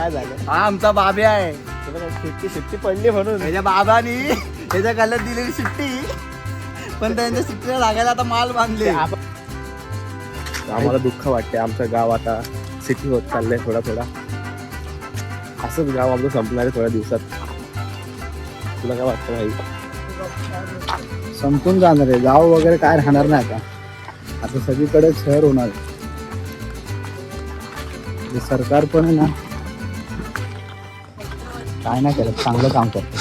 काय झालं? हा आमचा बाब्या आहे. शिट्टी पडली म्हणून त्याच्या बाबानी त्याच्या गल्ल्यात दिलेली शिट्टी, पण त्यांच्या शिट्टीला लागायला आता माल बांधले. आम्हाला दुःख वाटते. आमचं गाव आता सिटी होत चाललंय थोडा थोडा. असंच गाव आमचं संपणार आहे थोड्या दिवसात. तुला काय वाटतं भाई? संपून जाणार आहे गाव वगैरे काय राहणार नाही आता. आता सगळीकडे शहर होणार आहे. सरकार पण आहे ना काय नाही करत, चांगलं काम करतं.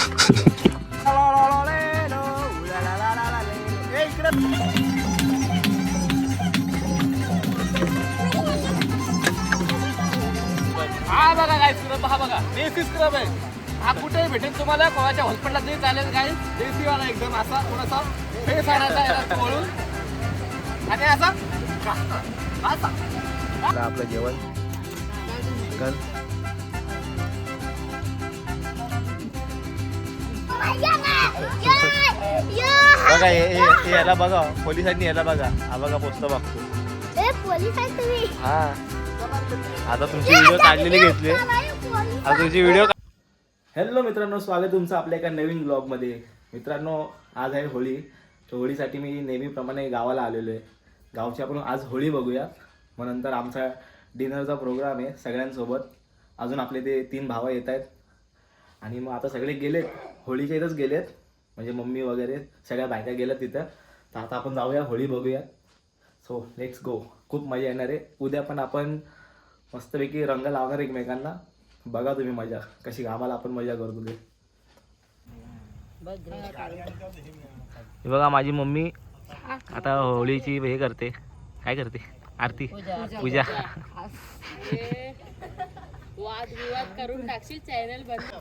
हा बघा काय स्क्रब, हा बघा देसी स्क्रब आहे. हा कुठेही भेटेल तुम्हाला, कोणाच्या हॉस्पिटलला नाही चालेल. काय देसीवाला एकदम असा थोडासा फेस आणायचा याला वळून आणि असा आपलं जेवण कर. बघा याला बघा, पोलिसांनी याला बघा. हा बघा पोचतो बघतो. हा आता तुमची व्हिडिओ काढलेली घेतली. आता तुमची व्हिडिओ. हॅलो मित्रांनो, स्वागत तुमचं आपल्या एका नवीन ब्लॉगमध्ये. मित्रांनो, आज आहे होळी. तर होळीसाठी मी नेहमीप्रमाणे गावाला आलेलो आहे. गावची आपण आज होळी बघूया. मग नंतर आमचा डिनरचा प्रोग्राम आहे सगळ्यांसोबत. अजून आपले ते 3 भाव येत आहेत. आणि मग आता सगळे गेलेत, होळीच्या इथंच गेलेत. म्हणजे मम्मी वगैरे सगळ्या बायका गेल्यात तिथं. तर आता आपण जाऊया, होळी बघूया. So let's go. खूप मजा येणार आहे. उद्या पण आपण मस्तपैकी रंग लावणार एकमेकांना. बघा तुम्ही मजा कशी, आम्हाला आपण मजा करतो ते. हे बघा माझी मम्मी आता होळीची हे करते. काय करते? आरती पूजा.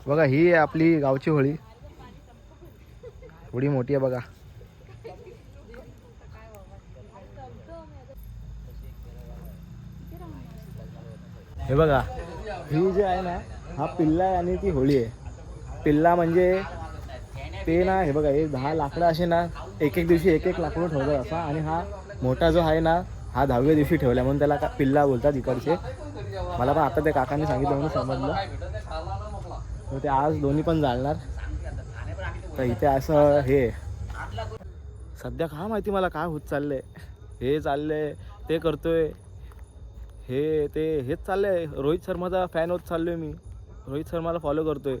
बघा ही आहे आपली गावची होळी. थोडी मोठी आहे बघा. हे बघा ही जी आहे ना, हा पिल्ला आहे आणि ती होळी आहे. पिल्ला म्हणजे ते ना, हे बघा हे 10 लाकडं असे ना, एक दिवशी एक लाकडं ठेवतात असा. आणि हा मोठा जो आहे ना, हा 10व्या दिवशी ठेवला म्हणून त्याला पिल्ला बोलतात इकडचे. मला पण आता त्या काकांनी सांगितलं म्हणून समजलं. तर ते आज दोन्ही पण जाळणार. तर इथे असं हे सध्या काय माहिती मला काय होत चाललंय. हे चाललंय, ते करतोय, हे ते हेच चाललंय. रोहित शर्माचा फॅन होत चाललोय मी. रोहित शर्माला फॉलो करतोय.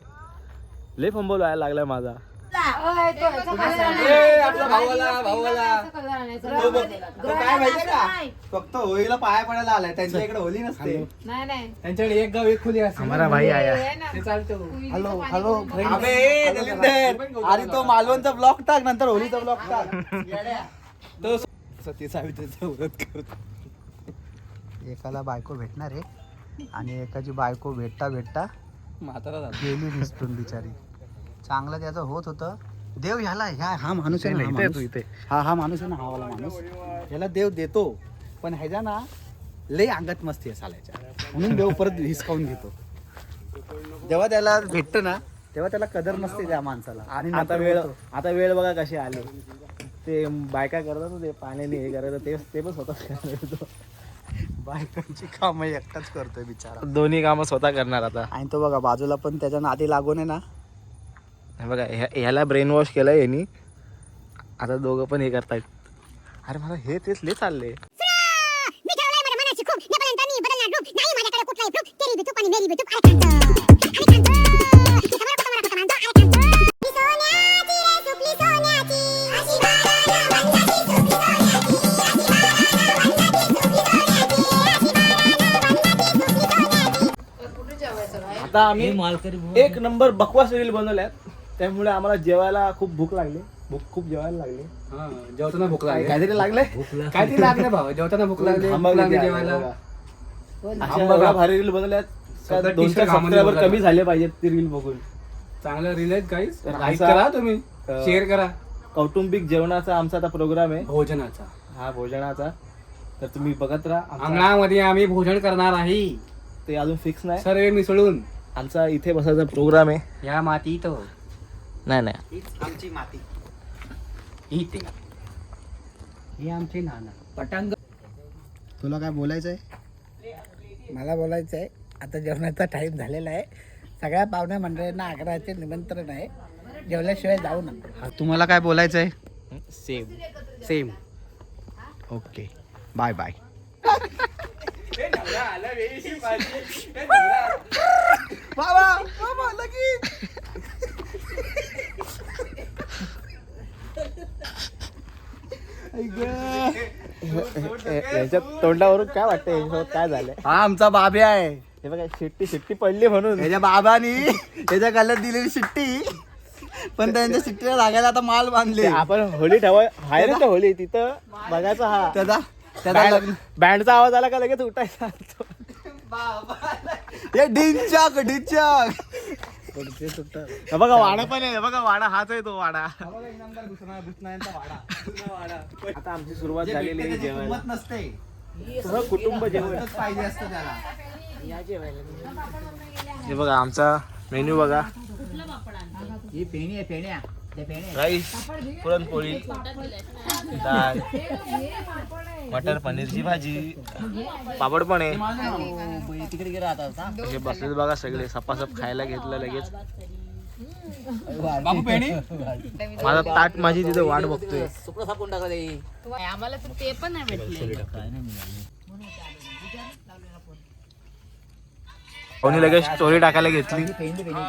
लय फंबल व्हायला लागलाय माझा. फक्त होळीला पाया पडायला आलाय. त्यांच्या इकडे होळी नसते. त्यांच्याकडे एक गाव एक खोली असते. हमारा भाई आया. हॅलो हॅलो अरे तो मालवणचा ब्लॉग टाक, नंतर होळीचा ब्लॉग टाक. तो सती सावित्रीचा व्रत करतो. एकाला बायको भेटणार आहे आणि एकाची बायको भेटता भेटता म्हातारा गेली निसटून बिचारी. चांगलं त्याचं होत होतं. देव ह्याला हा माणूस आहे ना, हा माणूस आहे ना, हा वाला माणूस, ह्याला देव देतो. पण ह्याच्या ना लय अंगात मस्ती आहे साल्याच्या, म्हणून देव परत हिसकावून घेतो. जेव्हा त्याला भेटतं ना, तेव्हा त्याला कदर नसते त्या माणसाला. आणि आता वेळ बघा कशी आली. ते बायका करतात ते पाण्याने हे करायचं, ते पण स्वतःच करतो. बायकांची कामं एकटाच करतोय बिचारा. दोन्ही कामं स्वतः करणार आता. आणि तो बघा बाजूला पण त्याच्या नादी लागून आहे ना. हे बघा ह्याला ब्रेन वॉश केलंय यांनी. आता दोघं पण हे करतायत. अरे मला हे तेच लय चाललंय. आता आम्ही एक नंबर बकवास रील बनवल्यात. त्यामुळे आम्हाला जेवायला खूप भूक लागली. खूप जेवायला लागली. जेवताना भूक लागली. काहीतरी लागले. काहीतरी लागले भाऊ. जेवताना भूक लागली. जेवायला अशा भारी रील बनवल्यात. 200 सबस्क्रायबर कमी झाले पाहिजेत ती रील बघून. चांगलं रील आहेत गाईस. लाईक करा, तुम्ही शेअर करा. कौटुंबिक जेवणाचा आमचा आता प्रोग्राम आहे. भोजनाचा. हा भोजनाचा. तर तुम्ही बघत राहा. अंगणामध्ये आम्ही भोजन करणार आहे. ते अजून फिक्स नाही. सर्व मिसळून आमचा इथे बसायचा प्रोग्राम आहे. या माती तो नाही आमची माती. ही आमची नाना पटांग. तुला काय बोलायचं आहे? मला बोलायचं आहे आता जेवणाचा टाइम झालेला आहे. सगळ्या पाहुण्या मंडळींना आग्रहाचे निमंत्रण आहे, जेवल्याशिवाय जाऊ नका. तुम्हाला काय बोलायचं आहे? सेम. Okay, bye bye. बाबा लगेच. यांच्या तोंडावरून काय वाटतं यांच्यासोबत काय झालंय? हा आमचा बाब्या आहे. हे बघा शिट्टी पडली म्हणून त्याच्या बाबानी त्याच्या गल्ल्यात दिलेली शिट्टी, पण त्यांच्या शिट्टीला लागायला आता माल बांधले. आपण होळी ठेवाय बाहेर ना होळी तिथं बघायचं. हा त्याचा लग्न बँडचा आवाज आला का लगेच उठायचा. हे डिंचक हे बघा वाडा पण आहे. बघा वाडा हाच आहे तो वाडा. आता आमची सुरुवात झालेली आहे जेवायला. नसते सगळं कुटुंब जेवण पाहिजे असतं त्याला. हे बघा आमचा मेन्यू बघा. ही फेणी आहे, फेण्या राईस, पुरणपोळी, डाळ, मटर पनीरची भाजी, पापड पण आहे. तिकडे गेला आता. हे बसलेत बघा सगळे सपासप खायला घेतलं लगेच. बाबू फेणी माझा ताट माझी तिथे वाट बघतोय. आम्हाला तर ते पण नाही भेटले. कोणी लगेच स्टोरी टाकायला घेतली.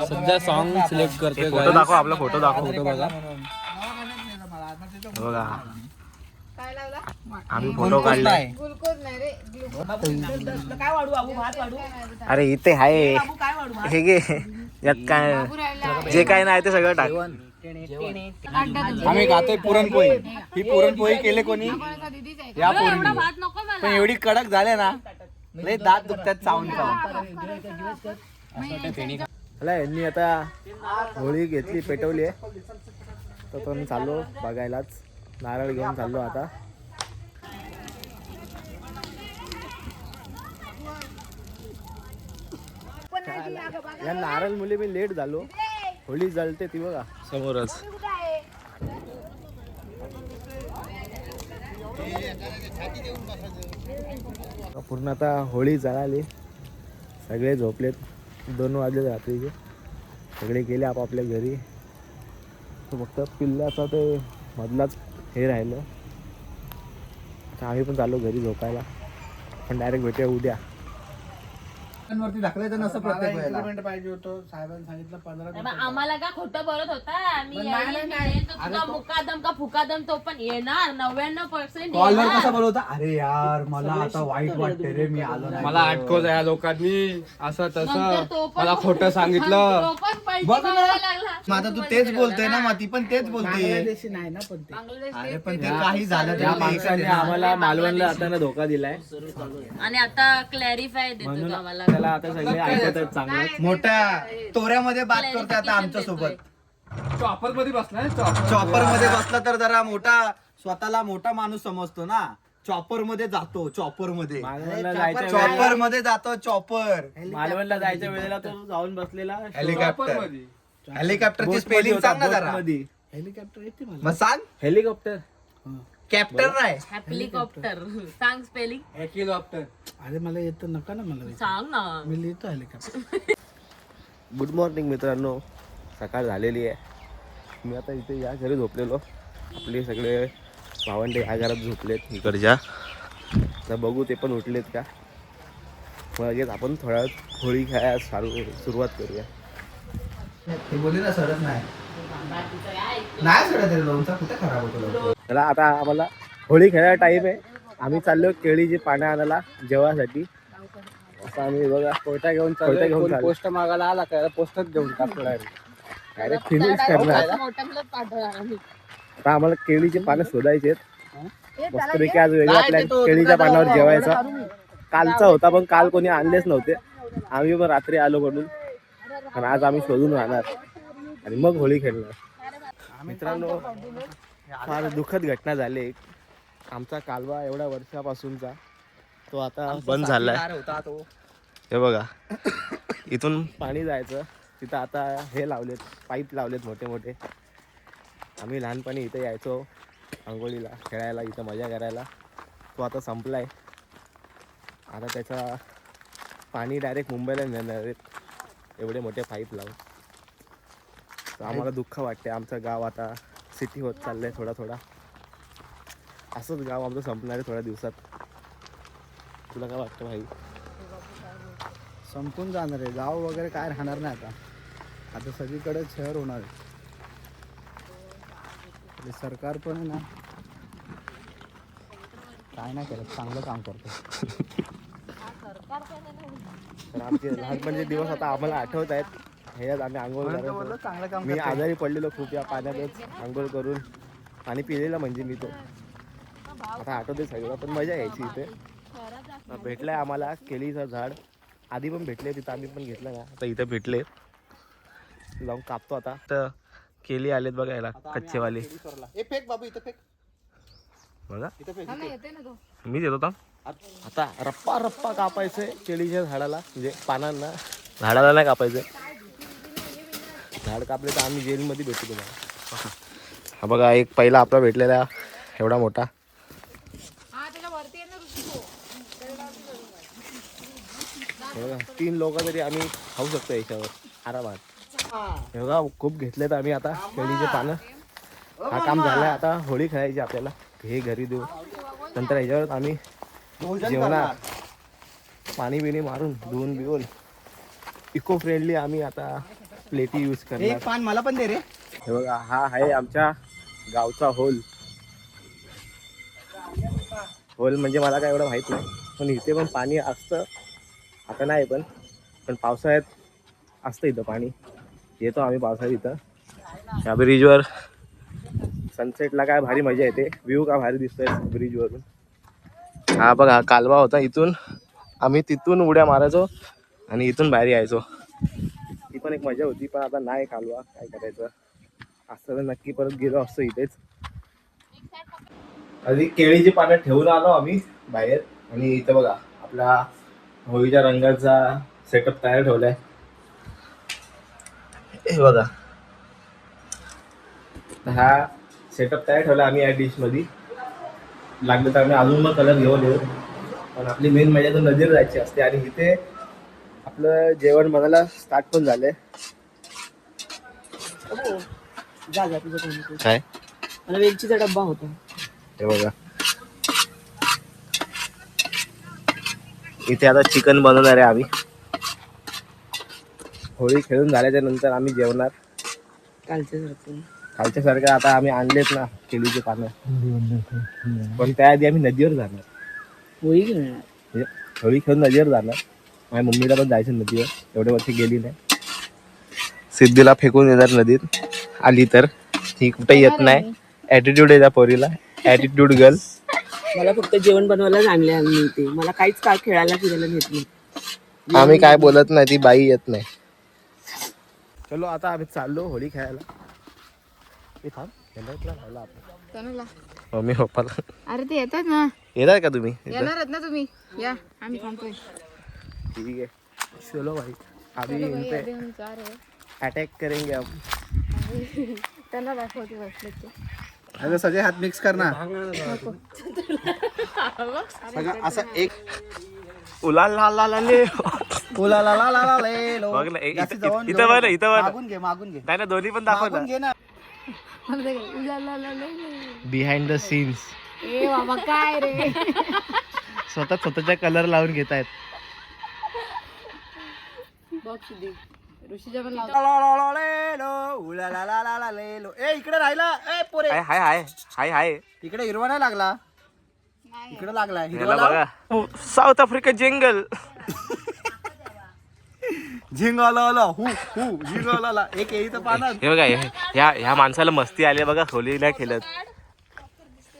सध्या सॉन्ग सिलेक्ट करतोय. फोटो दाखव, आपला फोटो दाखव. फोटो बघा. बघा काय लावला? आम्ही फोटो काढलाय. ग्लुकोज नाही रे, अरे इथे आहे हे घे. यात काय जे काय नाही ते सगळं टाक. आम्ही खातोय पुरणपोळी. ही पुरणपोळी केले कोणी? या पोरींनी. भात नको मला. पण एवढी कडक झाले ना, लय दात दुखतात चावून चावून. यांनी आता होळी घेतली, पेटवली आहे. तर मी चाललो बघायलाच. नारळ घेऊन चाललो आता. या नारळ मुले मी लेट झालो. होळी जळते ती बघा समोरच. पूर्ण आता होळी जळाली. सगळे झोपलेत. 2 वाजले रात्रीचे. सगळे गेले आपापल्या घरी. फक्त पिल्लाचा ते मधलाच हे राहिलं. आता आम्ही पण चाललो घरी झोपायला. पण डायरेक्ट भेटूया उद्या. वरती ढकलायचं नसतं प्रत्येक वेळेला. पाहिजे होतं साहेबांनी सांगितलं 15 आम्हाला का खोटं बोलत होता? मी येईन, तो तुझा मुकादम का फुकादम तो पण येणार. 99% कॉलवर येणार. कसा बोलवता? अरे यार मला आता वाईट वाटते रे, मी आलो नाही. मला अटकवलं या लोकांनी असं नंतर तसं. तो पण- मला खोटं सांगितलं. तो पण पलटी बघ ना. मारायला लागला. मग आता तू तेच बोलतोय ना, मग ती पण तेच बोलते. नाही ना पण ते. बांगलादेश अरे ते- पण ते काही झालं त्या तरी माणसाने एकच आहे. आम्हाला मालवणला जाताना धोका दिलाय. आणि आता क्लॅरिफाय देतो म्हणून तो आम्हाला. त्याला आता सगळे ऐकतात चांगलं. मोठ्या तोऱ्यामध्ये बात करतोय आता आमच्या सोबत. चॉपर मध्ये बसलाय. चॉपर मध्ये बसला तर जरा मोठा, स्वतःला मोठा माणूस समजतो ना. चॉपर मध्ये जातो, चॉपर मध्ये मालवणला जायच्या चॉपर वेळेला मध्ये जातो. चॉपर मालवणला जायच्या वेळेला तो जाऊन बसलेला. हेलिकॉप्टर. मध्ये. हेलिकॉप्टरची बोटमध्ये स्पेलिंग होता, सांग ना जरा. बोटमध्ये. हेलिकॉप्टर येते मला. मग सांग. हेलिकॉप्टर. कॅप्टर नाही. हेलिकॉप्टर सांग स्पेलिंग. हेलिकॉप्टर. अरे मला येतं नका ना, मला सांग ना. मी लिहितो हेलिकॉप्टर. गुड मॉर्निंग मित्रांनो. सकाळ झालेली आहे. मी आता इथे या घरी झोपलेलो. आपले सगळे भावंडे या घरात झोपलेत इकडच्या. तर बघू ते पण उठलेत का. मग लगेच आपण थोड्या वेळात होळी खेळायला सुरुवात करूया. ते बोलले ना सरच नाही. नाही सडत रे लोणचा, कुठे खराब होतो लवकर. त्याला आता आम्हाला होळी खेळायला टाईम आहे. आम्ही चाललो केळीची पानं आणायला जेवासाठी. असं आम्ही बघा कोयता घेऊन चाललो. पोस्ट मागायला आला का पोस्टच घेऊन टाकतो डायरेक्ट फिनिश करणार. मोठ्याला पाठवणार आम्ही. आता आम्हाला केळीचे पानं शोधायचे आहेत. मस्तपैकी आज वेगळा प्लॅन केळीच्या पानावर जेवायचा. कालचा होता पण काल कोणी आणलेच नव्हते. आम्ही पण रात्री आलो म्हणून. पण आज आम्ही शोधून राहणार आणि मग होळी खेळणार. मित्रांनो फार दुःखद घटना झाली एक. आमचा कालवा एवढ्या वर्षापासूनचा तो आता बंद झालाय. हे बघा इथून पाणी जायचं तिथं आता हे लावलेत, पाईप लावलेत मोठे मोठे. आम्ही लहानपणी इथे यायचो आंघोळीला, खेळायला, इथं मजा करायला. तो आता संपलाय. आता त्याचा पाणी डायरेक्ट मुंबईला नेणार आहेत एवढे मोठे पाईप लावून. तर आम्हाला दुःख वाटते, आमचं गाव आता सिटी होत चाललंय थोडा थोडा. असंच गाव आमचं संपणार आहे थोड्या दिवसात. तुला काय वाटतं भाई? संपून जाणार आहे गाव वगैरे काय राहणार नाही आता. आता सगळीकडे शहर होणार आहे. आणि सरकार पण आहे ना काय नाही करत, चांगलं काम करतं. तर आमचे लहानपणीचे दिवस आता आम्हाला आठवत आहेत. ह्याच्यात आम्ही आंघोळ करायचो. चांगलं काम मी आजारी पडलेलो खूप या पाण्यातच आंघोळ करून. पाणी पिलेलं म्हणजे मी तो. आता आठवते सगळं, पण मजा यायची इथे. भेटलंय आम्हाला केळीचं झाड. आधी पण भेटले तिथं, आम्ही पण घेतलं ना. आता इथे भेटले, जाऊन कापतो आता. तर केळी आलेत बघा याला कच्चेवाले. ए फेक बाबू, इथं फेक, बघा इथं फेक. मी देतो का आता. रप्पा रप्पा कापायचंय केळीच्या झाडाला, म्हणजे पानांना, झाडाला नाही कापायचं. झाड कापले तर आम्ही जेलमध्ये भेटू तुम्हाला. हा बघा एक पहिला आपला भेटलेला एवढा मोठा. बघा 3 लोक तरी आम्ही खाऊ शकतो याच्यावर आरामात. हे बघा खूप घेतलेत आम्ही आता केळीचे पानं. हा काम झालाय, आता होळी खेळायची आपल्याला. हे घरी देऊ, नंतर ह्याच्यावर आम्ही जेवणार. पाणी बिणी मारून धुवून बिवून इको फ्रेंडली आम्ही आता प्लेटी यूज करणार. एक पान मला पण दे रे. हे बघा हा आहे आमच्या गावचा होल. होल म्हणजे मला काय एवढं माहित नाही, पण इथे पण पाणी असतं. आता नाही पण पावसाळ्यात असतं इथं पाणी. येतो आम्ही पावसाळ्यात इथं. या ब्रिजवर सनसेटला काय भारी मजा येते. व्ह्यू का भारी दिसतोय ब्रिजवरून. हा बघा कालवा होता, इथून आम्ही तिथून उड्या मारायचो आणि इथून बाहेर यायचो. ती पण एक मजा होती, पण आता नाही कालवा, काय करायचं. असतं तर नक्की परत गेलो असतो इथेच. आधी केळीची पानं ठेवून आलो आम्ही बाहेर. आणि इथं बघा आपला होळीच्या रंगाचा सेटअप तयार ठेवलाय. हे बघा हा सेटअप तयार ठेवला आम्ही या डिश मध्ये. लागलं तर आम्ही अजून मग कलर घेऊन येऊ, पण आपली मेन मजा तर नदीवर जायची असते. आणि इथे आपलं जेवण बनायला स्टार्ट पण झालंय. काय मला वेलचीचा डब्बा होता. हे बघा इथे आता चिकन बनवणार आहे आम्ही. होळी खेळून झाल्याच्या नंतर आम्ही जेवणार. कालच्या सारखं आता आम्ही आणलेत ना केळीचे पानं, पण त्याआधी आम्ही नदीवर जाणार. होळी खेळून नदीवर जाणार. माझ्या मम्मीला पण जायचं नदीवर, एवढे वर्ष गेली नाही. सिद्धीला फेकून येणार नदीत आली तर. ती कुठे येत नाही. ऍटिट्यूड आहे त्या पोरीला, ऍटिट्यूड गर्ल. मला फक्त जेवण बनवायला आणले आम्ही इथे. मला काहीच काय खेळायला फिरायला नेत नाही. आम्ही काय बोलत नाही, ती बाई येत नाही. चलो आता आम्ही चाललो होळी खेळायला. मम्मी पप्पाला. अरे ते येतात ना, येणार का तुम्ही? येणार आहेत ना तुम्ही, या आम्ही थांबतोय. ठीक है, चलो भाई अभी इन पे अटैक करेंगे हम. त्यांना दाखवते बसले ते. अरे सगळे हात मिक्स कर ना. सगळं असं एक उला ला ला ला ले. उला ला ला ला ला ले लो. बघ ना, जास्ती इथं जवळ इथं बघ, इथं बघ. मागून घे, मागून घे, नाही ना, दोन्ही पण दाखव मागून ना. घे ना. Behind the scenes. ए बाबा काय रे. स्वतःच्या कलर लावून घेत आहेत. ऋषीच्या पण लाव. उला ला ला ला ला ले लो. ए इकडे राहिला. ए पोरे हाय हाय हाय हाय हाय. इकडे हिरवा नाही लागला, इकडे लागला हिरवा. याला बघा साऊथ आफ्रिका जंगल. झिंगाला हु हु झिंगाला. एक येईचं पानं. हे बघा ह्या माणसाला मस्ती आली बघा होळी नाही खेळत.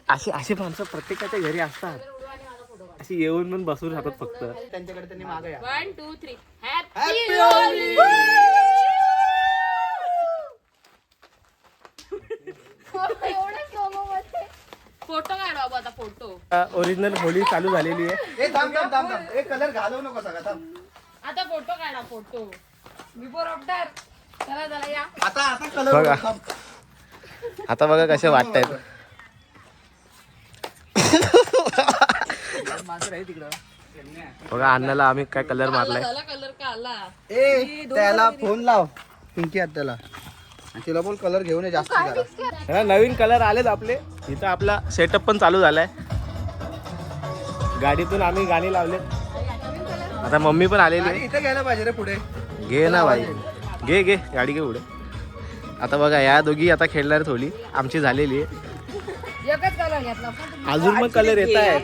अशी माणसं प्रत्येकाच्या घरी असतात. अशी येऊन पण बसून राहतात फक्त. त्यांच्याकडे त्यांनी मागे या. 1 2 3 हॅपी होळी. फोटो काढ बाबा आता फोटो. ओरिजिनल होळी चालू झालेली आहे. ए थांब थांब थांब थांब. एक कलर घालवू नको सगळा. थांब आता फोटो काढा फोटो. Before after. चला चला या. आता कलर बघा. आता बघा कसे वाटतायत. बघा अण्णाला आम्ही काय कलर मारलाय. कलर का आला ए त्याला फोन लाव पिंकी त्याला आणि तिला बोल कलर घेऊन ये जास्त जरा. नवीन कलर आलेत आपले. इथं आपला सेटअप पण चालू झालाय. गाडीतून आम्ही गाणी लावले. आता मम्मी पण आलेली आहे. इथे घ्यायला पाहिजे रे पुढे. घे ना बाई, घे घे गाडी घे पुढे. आता बघा या दोघी आता खेळणार थोडी आमची झालेली आहे. एकच कलर घेतला अजून मग कलर येत आहेत.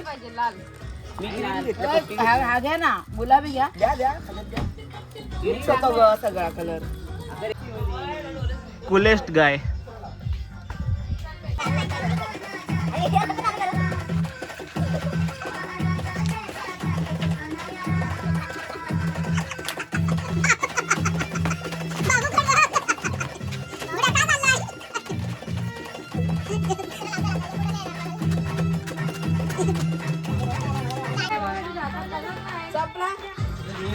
हा घ्या ना गुलाबी घ्या. सगळा कलर कुलेस्ट गाय.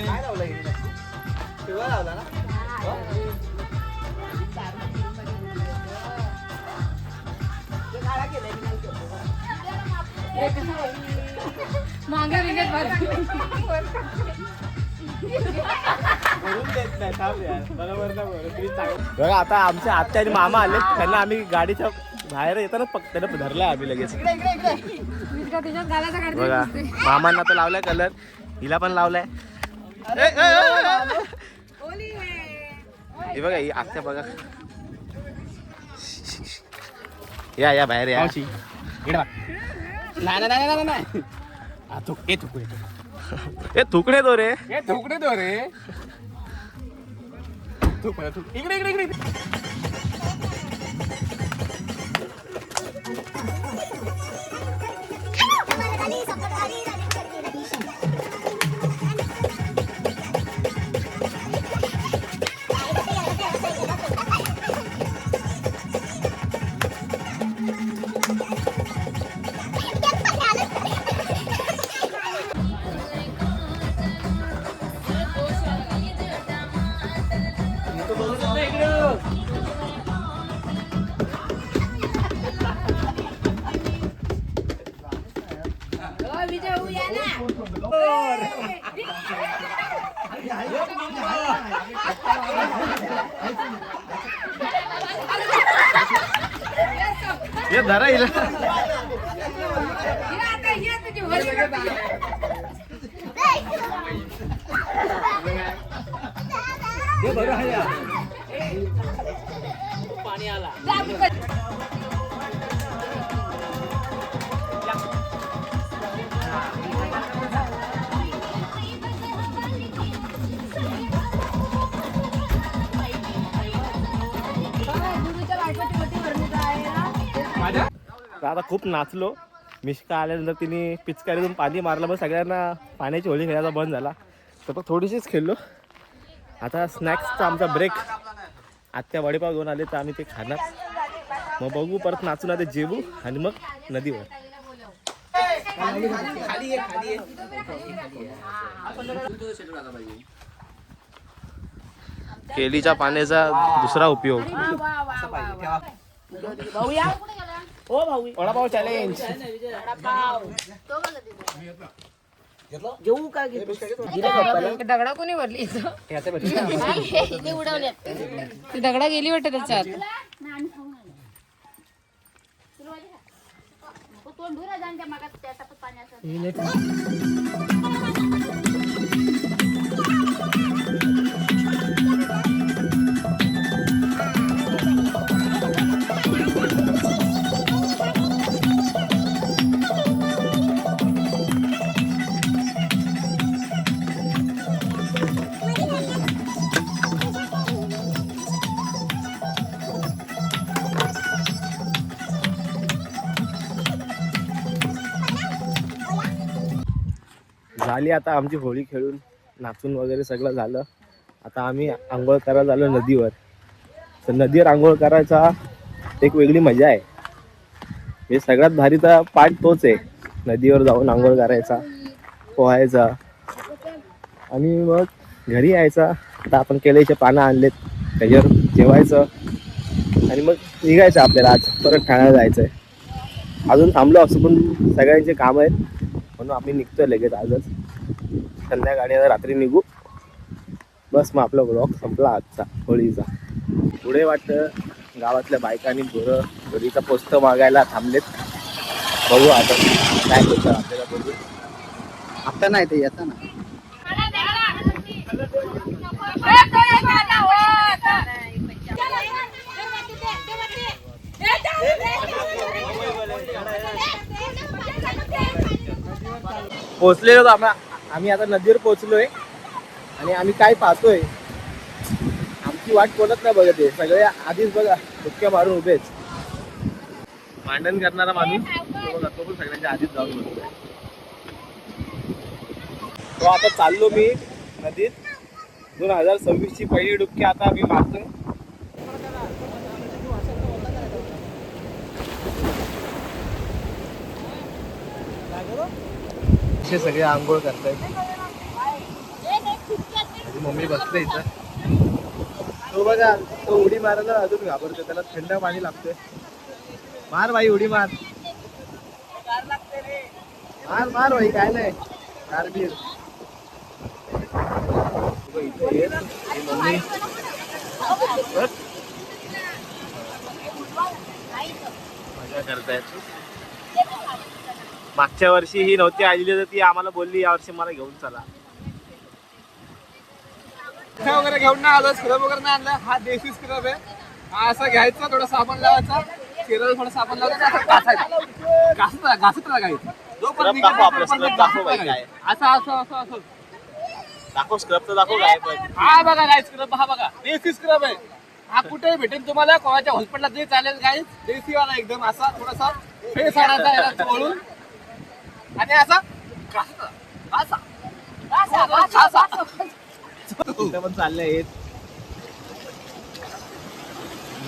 काय लावलं हिने? पिवळा लावला ना? मागे विकत बघा आता आमचे आत्या आणि मामा आले. त्यांना आम्ही गाडीच्या बाहेर येतानाच त्यांना धरलाय आम्ही लगेच. बघा मामांना तर लावलाय कलर, हिला पण लावलाय. हे बघा ही आत्या बघा. या बाहेर या. ए थुकणे तो रे. हे धरा हिला. पाणी आला. आता खूप नाचलो. मिश्का आल्यानंतर तिने पिचकारीतून पाणी मारलं, मग सगळ्यांना पाण्याची होळी खेळायला बंद झाला. तर मग थोडीशीच खेळलो. आता स्नॅक्सचा आमचा ब्रेक. आत्या वडेपाव घेऊन आले तर आम्ही ते खाणार. मग बघू परत नाचून आता जेवू आणि मग नदीवर. केळीच्या पाण्याचा दुसरा उपयोग. वडापाव चॅलेंज. घेऊ का दगडा कोणी भरली उडवले ती दगडा गेली वाटत त्याच्यात. झाली आता आमची होळी खेळून नाचून वगैरे सगळं झालं. आता आम्ही आंघोळ करायला आलो नदीवर. तर नदीवर आंघोळ करायचा एक वेगळी मजा आहे. हे सगळ्यात भारीचा पार्ट तोच आहे. नदीवर जाऊन आंघोळ करायचा, पोहायचा आणि मग घरी यायचा. आता आपण केळीचे पानं आणलेत, त्याच्यावर जेवायचं आणि मग निघायचं. आपल्याला आज परत ठाण्याला जायचं आहे. अजून थांबलो असं पण सगळ्यांचे काम आहेत म्हणून आम्ही निघतोय लगेच आजच. संध्याकाळी आता रात्री निघू. बस मग आपला ब्लॉग संपला आजचा होळीचा. पुढे वाटतं गावातल्या बायकांनी पोरं होळीचा पोस्त मागायला थांबलेत. बघू आता काय होतं आपल्याला. बघू आता नाही ते येतं ना. पोचलेलो आम्ही आता नदीवर पोहोचलोय आणि आम्ही काय पाहतोय, आमची वाट कोणच नाही बघत आहे. सगळे आधीच बघा डुक्क्या मारून उभेच. भांडण करणारा माणूस तो बघा, तो पण सगळ्यांच्या आधीच जाऊन बसतोय. तो आता चाललो मी नदीत. 2026 ची पहिली डुबकी आता मी मारतोय. सगळे आंघोळ करतायत. मम्मी बसते इथं. तो बघा, तो उडी मारायला अजून घाबरतो. त्याला थंड पाणी लागतंय. मार बाई, उडी मार. मार मार बाई, काय नाही कारबीर. इथे ये. मम्मी मजा करतायत. मागच्या वर्षी ही नव्हती आलेली, तर ती आम्हाला बोलली या वर्षी मला घेऊन चला. वगैरे घेऊन नाही आलो. स्क्रब वगैरे नाही आणलं. हा देशी स्क्रब आहे. हा असा घ्यायचा, थोडा साबण लावायचा, चेहऱ्याला थोडा साबण लावायचा, घासत राहायचं. दाखव स्क्रब तर दाखव काय. हा बघा काय स्क्रब, हा बघा देशी स्क्रब आहे. हा कुठेही भेटेल तुम्हाला. कोणाच्या हॉस्पिटलला जे चालेल काय. देशीवाला एकदम असा थोडासा फेस आणायचा याला चोळून आणि असा पण चाललंय.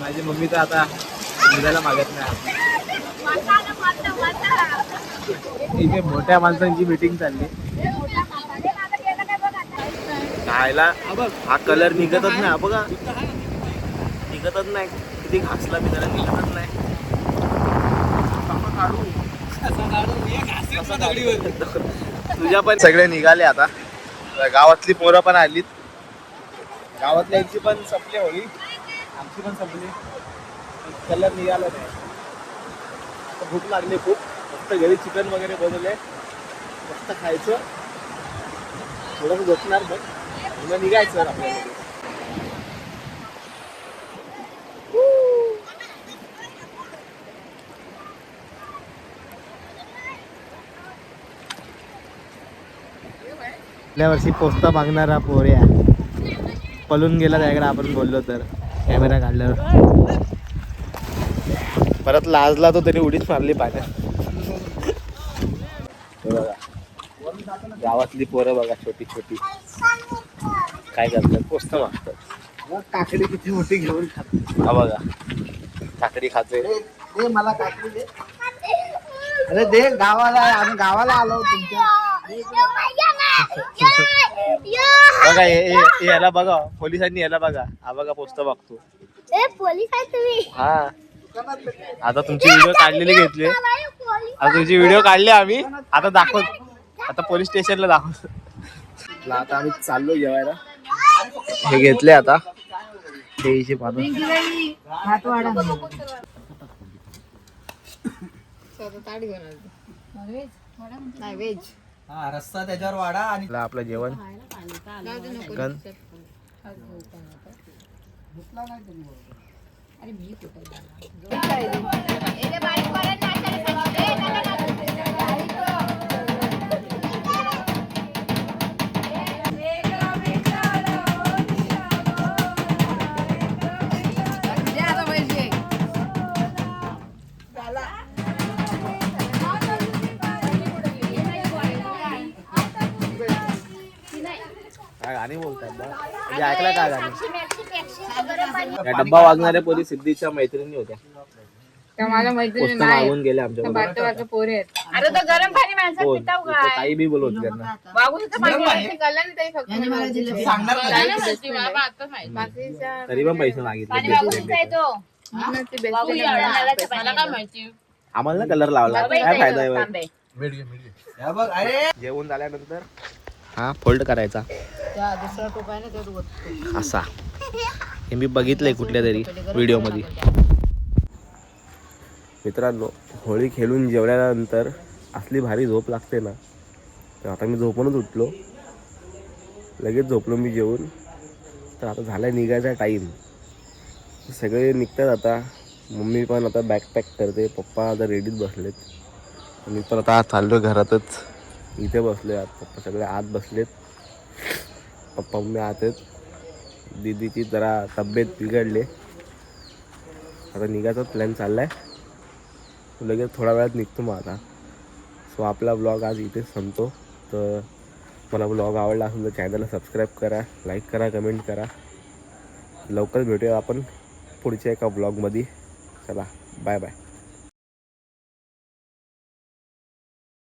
माझी मम्मी तर आता निघायला मागत नाही. इथे मोठ्या माणसांची मीटिंग चालली. खायला हा कलर निघतच नाही. बघा निघतच नाही. किती घासला मी त्याला, निघतच नाही. तुझ्या पण सगळे निघाले आता. गावातली पोरं पण आलीत. गावातल्यांची पण संपली होळी, आमची पण संपली. कलर निघाला नाही. भूक लागली खूप. मस्त घरी चिकन वगैरे बनवले. मस्त खायचं, थोडंसं बसणार मग निघायचं आपल्याला. गेल्या वर्षी पोस्ता मागणारा पोऱ्या पळून गेला त्याकडे आपण बोललो तर कॅमेरा काढल्यावर. परत लाजला तो, तरी उडीच मारली पाण्यात. बघा गावातली पोरं बघा, छोटी छोटी काय करतात, पोस्ता मागतात. काकडी किती मोठी घेऊन खातो. हा बघा काकडी खातोय. दे मला काकडी दे. अरे दे, गावाला आम्ही गावाला आलो तुमच्या. बघा याला बघा, पोलिसांनी याला बघा. हा बघा पोस्ता बघतो. पोलीस आहे तुम्ही. हा आता तुमची व्हिडिओ काढलेली घेतली. आता तुमची व्हिडिओ काढली आम्ही. आता दाखवतो. आता पोलीस स्टेशनला दाखवतो. आता आम्ही चाललो जेवायला. हे घेतले आता देशी पाणी. हा रस्ता त्याच्यावर वाढा आणि आपलं जेवण चिकन. काय गाणी बोलतात बा? म्हणजे ऐकला काय गाणी? या डब्बा वाजणाऱ्या पोलीस सिद्धीच्या मैत्रिणी होत्या. माझ्या मैत्रिणी पोस्ता मागून गेल्या आमच्या बारके पोरे आहेत. अरे तो गरम पाणी माणसात पिताव काय काही बी बोलत त्यांना. वागून पाणी कळलं नाही तरी फक्त तरी पण पैसे मागितले. मला काय माहिती. आम्हाला ना कलर लावला, काय फायदा आहे. बघ. अरे जेवण झाल्यानंतर हा फोल्ड करायचा असा. हे मी बघितलंय कुठल्या तरी व्हिडिओमध्ये. मित्रांनो, होळी खेळून जेवल्यानंतर असली भारी झोप लागते ना. तर आता मी झोपूनच उठलो, लगेच झोपलो मी जेवून. तर आता झाला निघायचा टाईम. सगळे निघतात आता. मम्मी पण आता बॅकपॅक करते, पप्पा आता रेडीत बसलेत. मी पण आता चाललो घरातच. इथे बसले आत, पप्पा सगळे आत बसलेत. पप्पा मम्मी आत आहेत. दीदीची जरा तब्येत बिघडली. आता निघायचा प्लॅन चालला आहे. लगेच थोड्या वेळात निघतो मग आता. सो आपला ब्लॉग आज इथेच संपतो. तर मला ब्लॉग आवडला असेल तर चॅनलला सबस्क्राईब करा, लाईक करा, कमेंट करा. लवकर भेटूया आपण पुढच्या एका ब्लॉगमध्ये. चला, बाय बाय.